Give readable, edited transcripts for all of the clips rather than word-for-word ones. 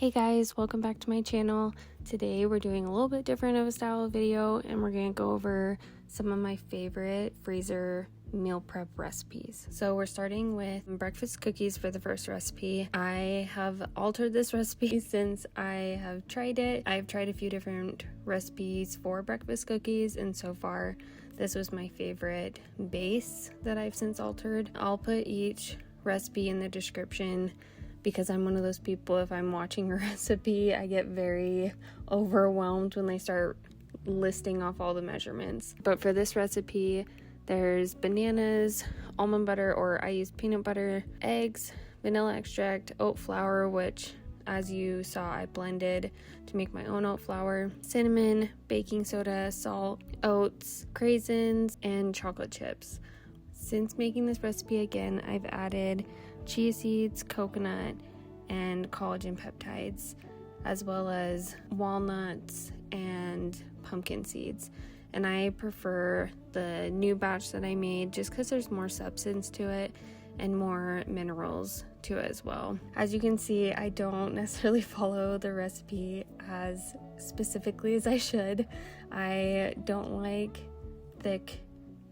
Hey guys, welcome back to my channel. Today we're doing a little bit different of a style of video and we're gonna go over some of my favorite freezer meal prep recipes. So we're starting with breakfast cookies for the first recipe. I have altered this recipe since I have tried it. I've tried a few different recipes for breakfast cookies and so far this was my favorite base that I've since altered. I'll put each recipe in the description because I'm one of those people, if I'm watching a recipe, I get very overwhelmed when they start listing off all the measurements. But for this recipe, there's bananas, almond butter, or I use peanut butter, eggs, vanilla extract, oat flour, which as you saw I blended to make my own oat flour, cinnamon, baking soda, salt, oats, craisins, and chocolate chips. Since making this recipe again, I've added chia seeds, coconut, and collagen peptides, as well as walnuts and pumpkin seeds. And I prefer the new batch that I made just because there's more substance to it and more minerals to it as well. As you can see, I don't necessarily follow the recipe as specifically as I should. I don't like thick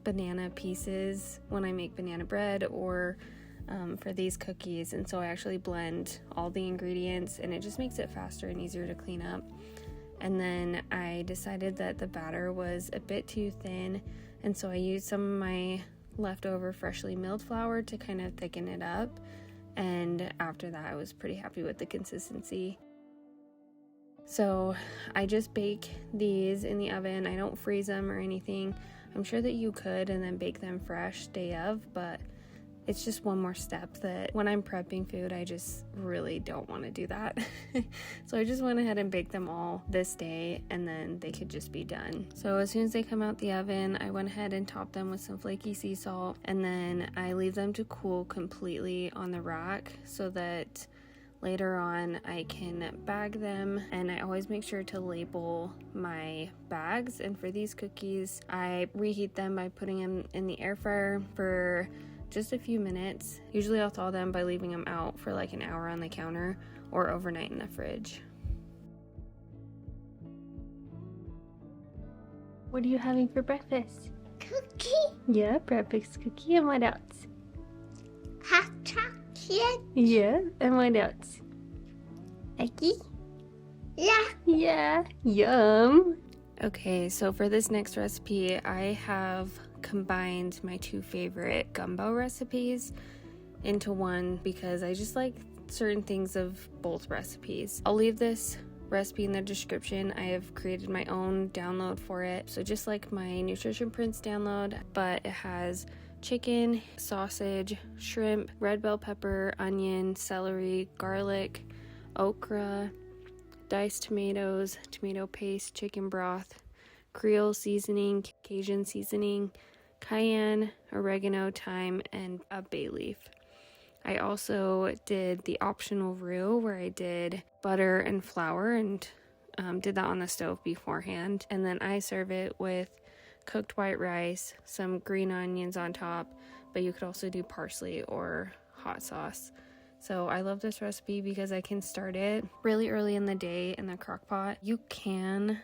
banana pieces when I make banana bread or for these cookies, and so I actually blend all the ingredients and it just makes it faster and easier to clean up. And then I decided that the batter was a bit too thin, and so I used some of my leftover freshly milled flour to kind of thicken it up, and after that I was pretty happy with the consistency. So I just bake these in the oven. I don't freeze them or anything. I'm sure that you could and then bake them fresh day of, but it's just one more step that when I'm prepping food, I just really don't want to do that. So I just went ahead and baked them all this day and then they could just be done. So as soon as they come out the oven, I went ahead and topped them with some flaky sea salt, and then I leave them to cool completely on the rack so that later on I can bag them. And I always make sure to label my bags. And for these cookies, I reheat them by putting them in the air fryer for just a few minutes. Usually I'll thaw them by leaving them out for like an hour on the counter or overnight in the fridge. What are you having for breakfast? Cookie, Yeah, breakfast cookie. And what else? hot chocolate, Yeah, and what else? Eggy. Yeah, Yeah, yum. Okay, so for this next recipe, I have combined my two favorite gumbo recipes into one because I just like certain things of both recipes. I'll leave this recipe in the description. I have created my own download for it, so just like my Nutrition Prince download, but it has chicken, sausage, shrimp, red bell pepper, onion, celery, garlic, okra, diced tomatoes, tomato paste, chicken broth, Creole seasoning, Cajun seasoning, cayenne, oregano, thyme, and a bay leaf. I also did the optional roux where I did butter and flour and did that on the stove beforehand. And then I serve it with cooked white rice, some green onions on top, but you could also do parsley or hot sauce. So I love this recipe because I can start it really early in the day in the crock pot. You can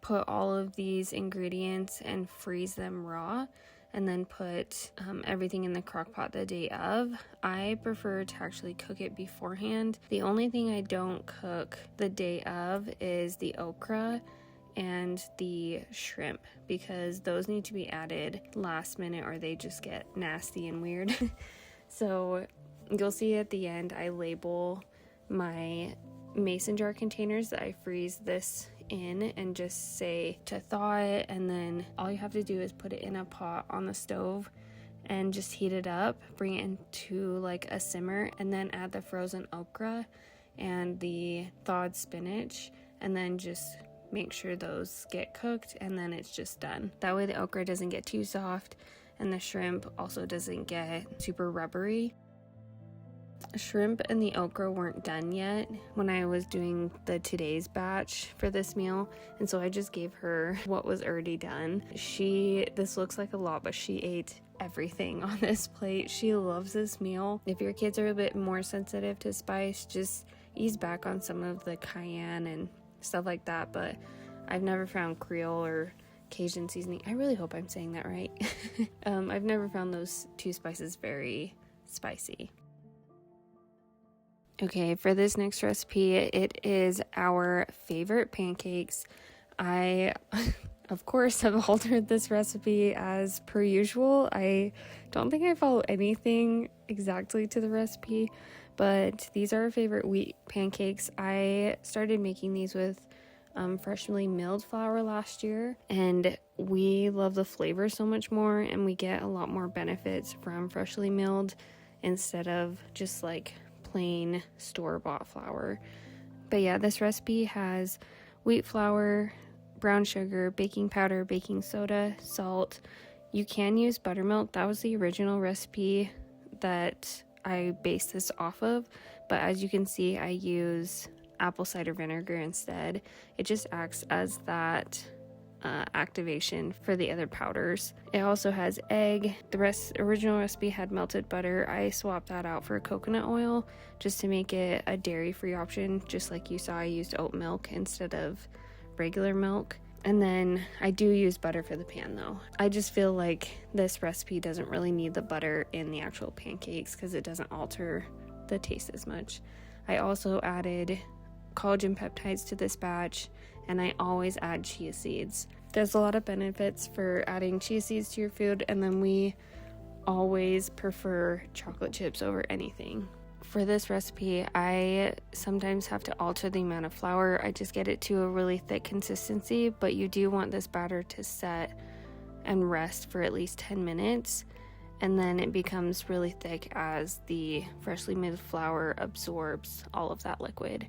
put all of these ingredients and freeze them raw and then put everything in the crock pot the day of. I prefer to actually cook it beforehand. The only thing I don't cook the day of is the okra and the shrimp because those need to be added last minute or they just get nasty and weird. So you'll see at the end I label my mason jar containers that I freeze this in and just say to thaw it, and then all you have to do is put it in a pot on the stove and just heat it up, bring it into like a simmer, and then add the frozen okra and the thawed spinach, and then just make sure those get cooked, and then it's just done. That way the okra doesn't get too soft and the shrimp also doesn't get super rubbery. Shrimp and the okra weren't done yet when I was doing the today's batch for this meal, and so I just gave her what was already done. This looks like a lot, but she ate everything on this plate. She loves this meal. If your kids are a bit more sensitive to spice, just ease back on some of the cayenne and stuff like that, but I've never found Creole or Cajun seasoning. I really hope I'm saying that right. I've never found those two spices very spicy. Okay, for this next recipe, it is our favorite pancakes. I, of course, have altered this recipe as per usual. I don't think I follow anything exactly to the recipe, but these are our favorite wheat pancakes. I started making these with freshly milled flour last year, and we love the flavor so much more, and we get a lot more benefits from freshly milled instead of just like plain store-bought flour. But yeah, this recipe has wheat flour, brown sugar, baking powder, baking soda, salt. You can use buttermilk. That was the original recipe that I based this off of, but as you can see, I use apple cider vinegar instead. It just acts as that activation for the other powders. It also has egg. The original recipe had melted butter. I swapped that out for coconut oil just to make it a dairy-free option. Just like you saw, I used oat milk instead of regular milk. And then I do use butter for the pan though. I just feel like this recipe doesn't really need the butter in the actual pancakes because it doesn't alter the taste as much. I also added collagen peptides to this batch, and I always add chia seeds. There's a lot of benefits for adding chia seeds to your food, and then we always prefer chocolate chips over anything. For this recipe, I sometimes have to alter the amount of flour. I just get it to a really thick consistency, but you do want this batter to set and rest for at least 10 minutes, and then it becomes really thick as the freshly made flour absorbs all of that liquid.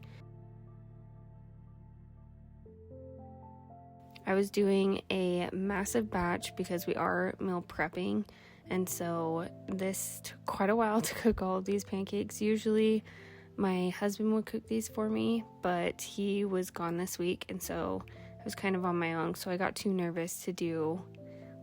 I was doing a massive batch because we are meal prepping, and so this took quite a while to cook all of these pancakes. Usually my husband would cook these for me, but he was gone this week, and so I was kind of on my own, so I got too nervous to do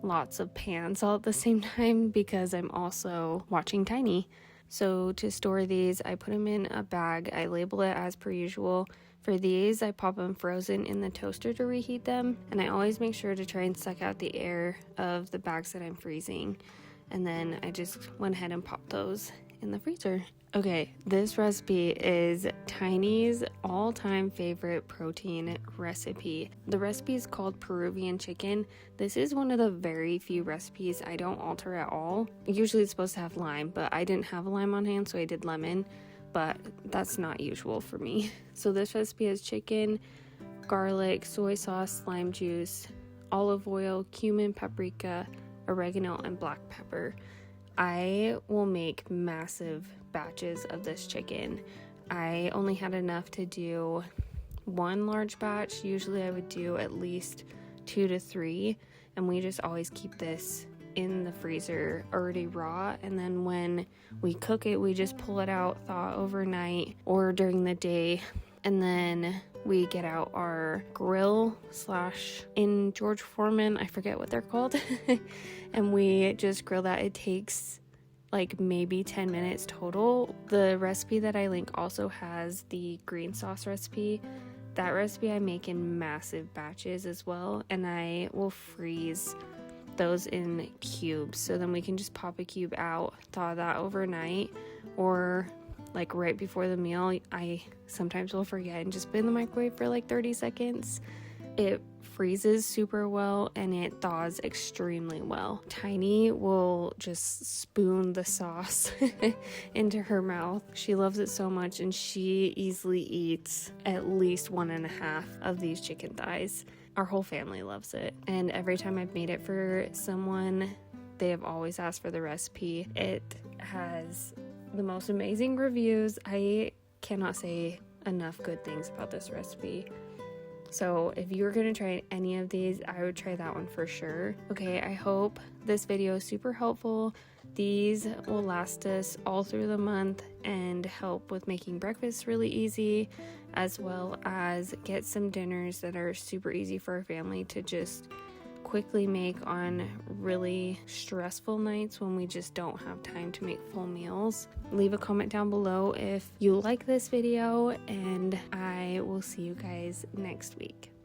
lots of pans all at the same time because I'm also watching Tiny. So to store these, I put them in a bag. I label it as per usual. For these, I pop them frozen in the toaster to reheat them, and I always make sure to try and suck out the air of the bags that I'm freezing, and then I just went ahead and popped those in the freezer. Okay, this recipe is Tiny's all-time favorite protein recipe. The recipe is called Peruvian Chicken. This is one of the very few recipes I don't alter at all. Usually it's supposed to have lime, but I didn't have a lime on hand, so I did lemon. But that's not usual for me. So this recipe has chicken, garlic, soy sauce, lime juice, olive oil, cumin, paprika, oregano, and black pepper. I will make massive batches of this chicken. I only had enough to do one large batch. Usually I would do at least 2 to 3, and we just always keep this in the freezer already raw, and then when we cook it, we just pull it out, thaw overnight or during the day, and then we get out our grill / in George Foreman, I forget what they're called, and we just grill that. It takes like maybe 10 minutes total. The recipe that I link also has the green sauce recipe. That recipe I make in massive batches as well, and I will freeze those in cubes, so then we can just pop a cube out, thaw that overnight, or like right before the meal. I sometimes will forget and just put it in the microwave for like 30 seconds. It freezes super well and it thaws extremely well. Tiny will just spoon the sauce into her mouth. She loves it so much, and she easily eats at least 1.5 of these chicken thighs. Our whole family loves it, and every time I've made it for someone, they have always asked for the recipe. It has the most amazing reviews. I cannot say enough good things about this recipe. So if you were going to try any of these, I would try that one for sure. Okay, I hope this video is super helpful. These will last us all through the month and help with making breakfast really easy, as well as get some dinners that are super easy for our family to just quickly make on really stressful nights when we just don't have time to make full meals. Leave a comment down below if you like this video, and I will see you guys next week.